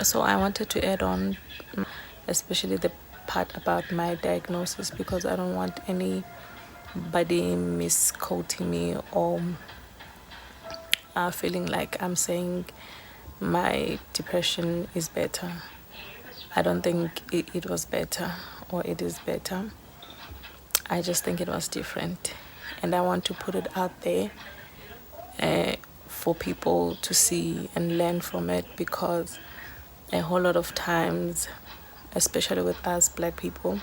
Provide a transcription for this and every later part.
So I wanted to add on, especially the part about my diagnosis, because I don't want anybody misquoting me or feeling like I'm saying my depression is better. I don't think it was better or it is better. I just think it was different. And I want to put it out there for people to see and learn from it, because a whole lot of times, especially with us black people,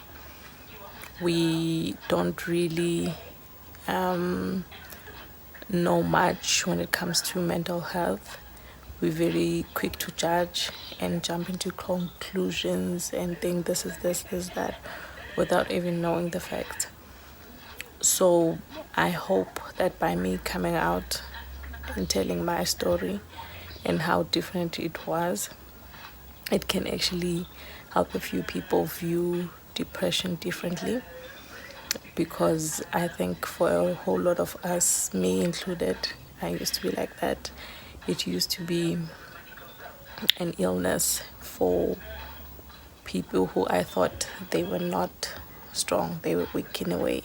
we don't really know much when it comes to mental health. We're very quick to judge and jump into conclusions and think this is this, that, without even knowing the facts. So I hope that by me coming out and telling my story and how different it was, it can actually help a few people view depression differently. Because I think for a whole lot of us, me included, I used to be like that. It used to be an illness for people who I thought they were not strong, they were weak in a way.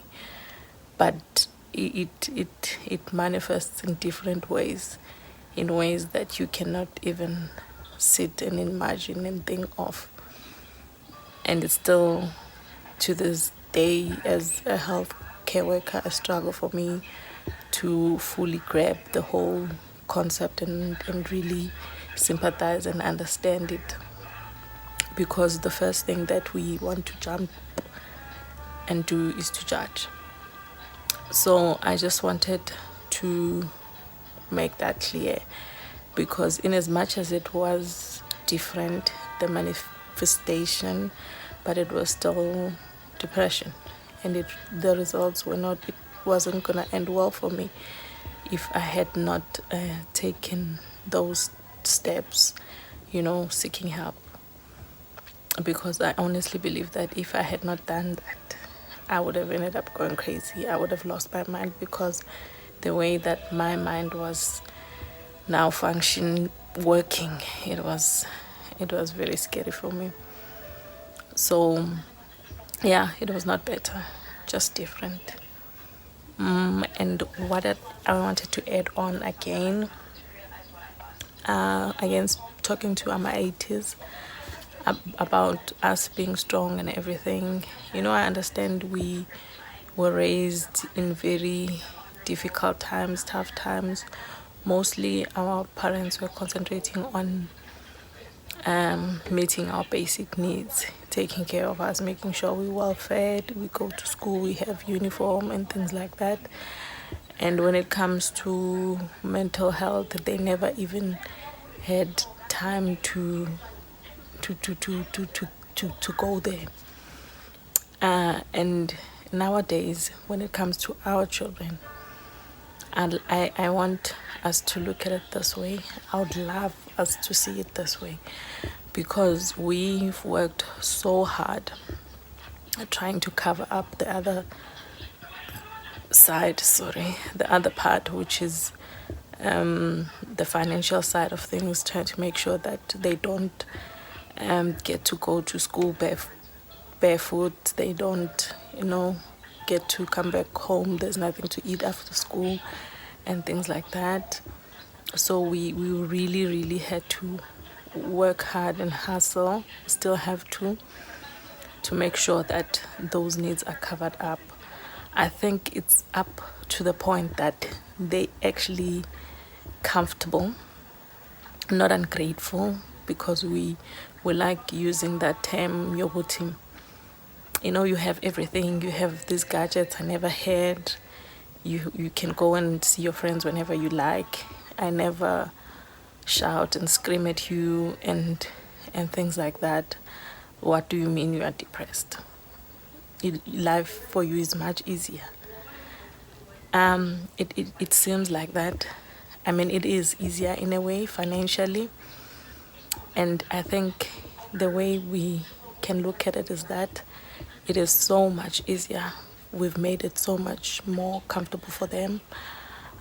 But it manifests in different ways, in ways that you cannot even sit and imagine and think of. And it's still, to this day, as a healthcare worker, a struggle for me to fully grab the whole concept and really sympathize and understand it. Because the first thing that we want to jump and do is to judge. So I just wanted to make that clear, because in as much as it was different, the manifestation, but it was still depression, and the results were not, it wasn't gonna end well for me if I had not taken those steps, seeking help. Because I honestly believe that if I had not done that, I would have ended up going crazy. I would have lost my mind, because the way that my mind was now working, it was very scary for me. So yeah, it was not better, just different. And what I wanted to add on again, talking to my 80s about us being strong and everything. I understand we were raised in very difficult times, tough times. Mostly our parents were concentrating on meeting our basic needs, taking care of us, making sure we're well fed, we go to school, we have uniform and things like that. And when it comes to mental health, they never even had time to go there. And nowadays, when it comes to our children, I want us to look at it this way. I would love us to see it this way, because we've worked so hard at trying to cover up the other side, the other part, which is the financial side of things, trying to make sure that they don't get to go to school barefoot. They don't, get to come back home. There's nothing to eat after school and things like that. So we really, really had to work hard and hustle, still have to make sure that those needs are covered up. I think it's up to the point that they actually comfortable, not ungrateful, because we like using that term, yoguti. You have everything. You have these gadgets I never had. You can go and see your friends whenever you like. I never shout and scream at you and things like that. What do you mean you are depressed? Life for you is much easier. It seems like that. I mean, it is easier in a way financially. And I think the way we can look at it is that it is so much easier. We've made it so much more comfortable for them,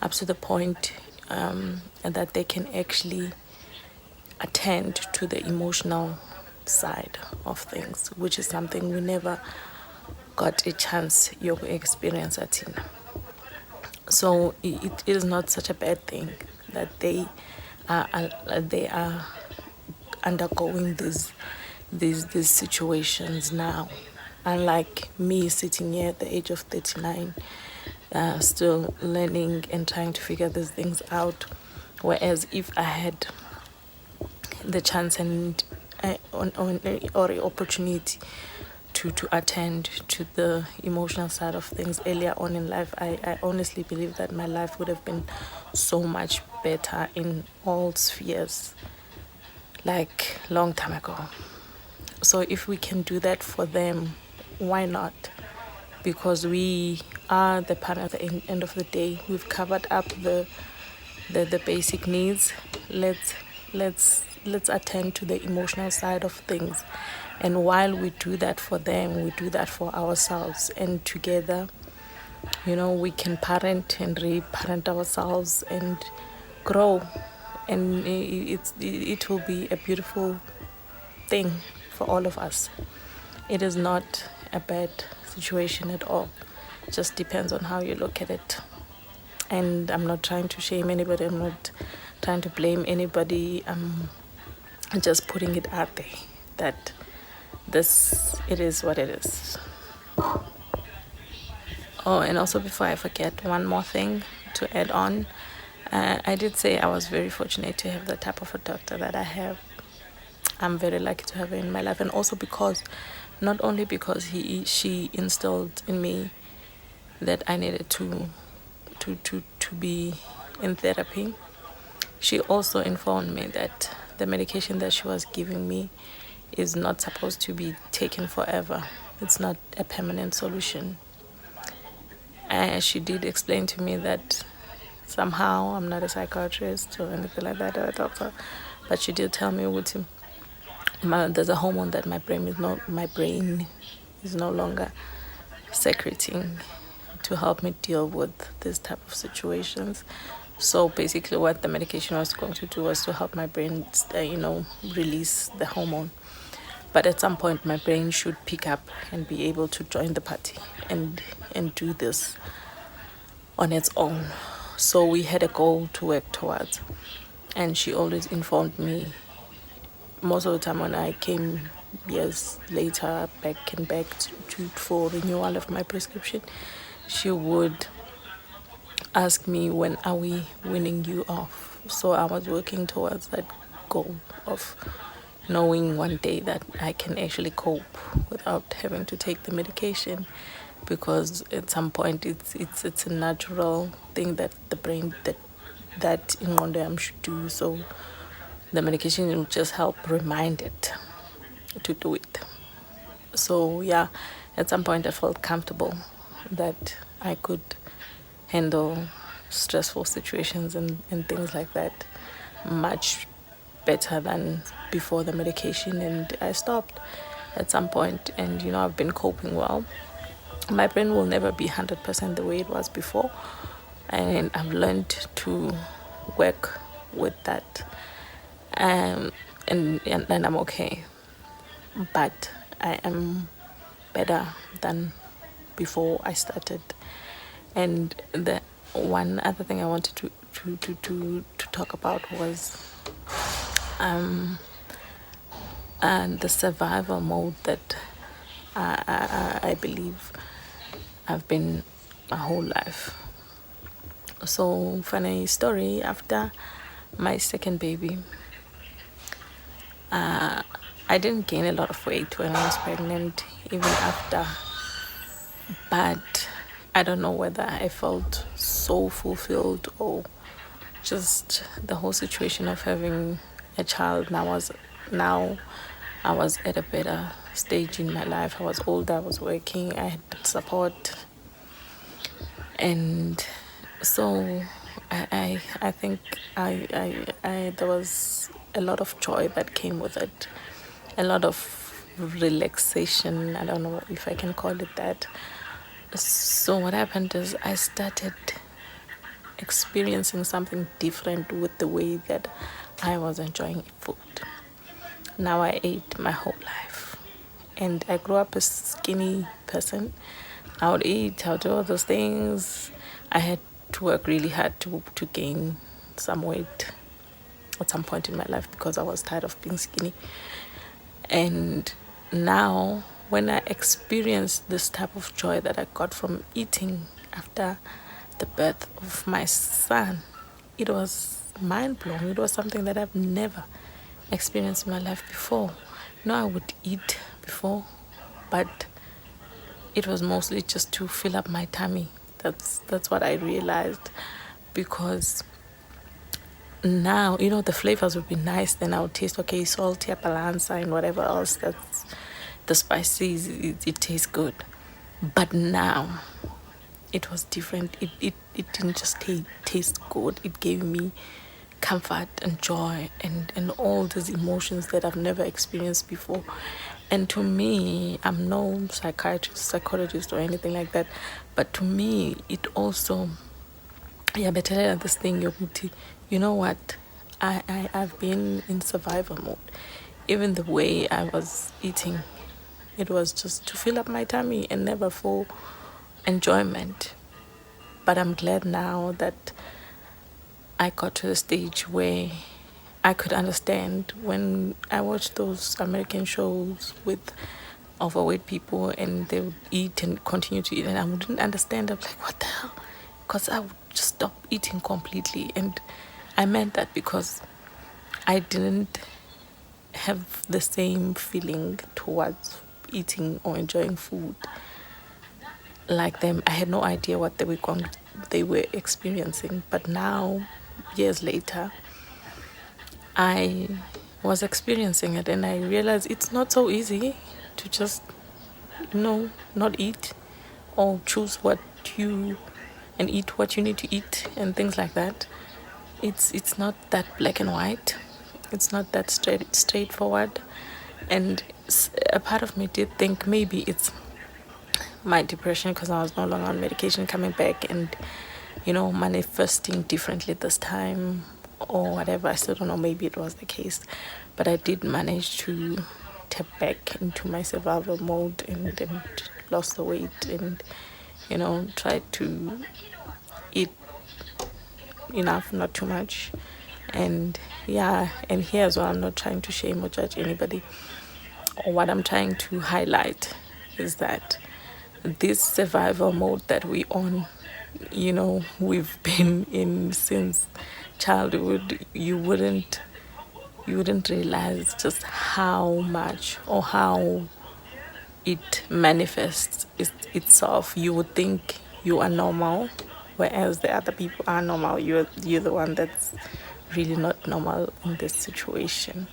up to the point and that they can actually attend to the emotional side of things, which is something we never got a chance to experience at Tina. So it is not such a bad thing that they are undergoing these situations now. Unlike me sitting here at the age of 39, still learning and trying to figure these things out. Whereas if I had the chance and or the opportunity to attend to the emotional side of things earlier on in life, I honestly believe that my life would have been so much better in all spheres, like long time ago. So if we can do that for them, why not? Because we are the parent at the end of the day. We've covered up the basic needs. Let's attend to the emotional side of things. And while we do that for them, we do that for ourselves. And together, we can parent and reparent ourselves and grow. And it will be a beautiful thing for all of us. It is not a bad situation at all. It just depends on how you look at it. And I'm not trying to shame anybody. I'm not trying to blame anybody. I'm just putting it out there that it is what it is. Oh, and also before I forget, one more thing to add on. I did say I was very fortunate to have the type of a doctor that I have. I'm very lucky to have her in my life, and also not only because she instilled in me that I needed to be in therapy. She also informed me that the medication that she was giving me is not supposed to be taken forever. It's not a permanent solution. And she did explain to me that somehow, I'm not a psychiatrist or anything like that, or a doctor, but she did tell me there's a hormone that my brain is no longer secreting to help me deal with this type of situations. So basically what the medication was going to do was to help my brain, release the hormone. But at some point, my brain should pick up and be able to join the party and do this on its own. So we had a goal to work towards. And she always informed me, most of the time when I came years later, back for renewal of my prescription, she would ask me, when are we winning you off? So I was working towards that goal of knowing one day that I can actually cope without having to take the medication, because at some point it's a natural thing that the brain that in one day should do. So the medication will just help remind it to do it. So yeah, at some point I felt comfortable that I could handle stressful situations and things like that much better than before the medication, and I stopped at some point, and I've been coping well. My brain will never be 100% the way it was before, and I've learned to work with that, and I'm okay, but I am better than before I started. And the one other thing I wanted to talk about was and the survival mode that I believe I've been my whole life. So funny story, after my second baby, I didn't gain a lot of weight when I was pregnant, even after, but I don't know whether I felt so fulfilled or just the whole situation of having a child. Now I was at a better stage in my life. I was older, I was working, I had support, and so I think I there was a lot of joy that came with it, a lot of relaxation. I don't know if I can call it that. So what happened is I started experiencing something different with the way that I was enjoying food. Now I ate my whole life. And I grew up a skinny person. I would eat, I would do all those things. I had to work really hard to gain some weight at some point in my life because I was tired of being skinny. And now, when I experienced this type of joy that I got from eating after the birth of my son, it was mind blowing. It was something that I've never experienced in my life before. I would eat before, but it was mostly just to fill up my tummy. That's what I realized, because now the flavors would be nice. Then I would taste salty, balanza, and whatever else that's the spices. It tastes good, but now it was different. It didn't just taste good. It gave me comfort and joy and all these emotions that I've never experienced before. And to me, I'm no psychiatrist, psychologist, or anything like that, but to me, it also, better this thing, you know what? I've been in survival mode. Even the way I was eating, it was just to fill up my tummy and never for enjoyment. But I'm glad now that I got to the stage where I could understand when I watched those American shows with overweight people and they would eat and continue to eat, and I wouldn't understand. I'm like, what the hell? Because I would just stop eating completely. And I meant that because I didn't have the same feeling towards eating or enjoying food like them. I had no idea what they were experiencing. But now, years later, I was experiencing it, and I realized it's not so easy to just not eat or choose what you and eat what you need to eat and things like that. It's not that black and white. It's not that straightforward. And a part of me did think maybe it's my depression because I was no longer on medication coming back and manifesting differently this time or whatever. I still don't know, maybe it was the case, but I did manage to tap back into my survival mode and lost the weight and tried to eat enough, not too much. And and here as well, I'm not trying to shame or judge anybody. Or what I'm trying to highlight is that this survival mode that we on, we've been in since childhood. You wouldn't realize just how much or how it manifests itself. You would think you are normal, whereas the other people are normal. You're the one that's really not normal in this situation.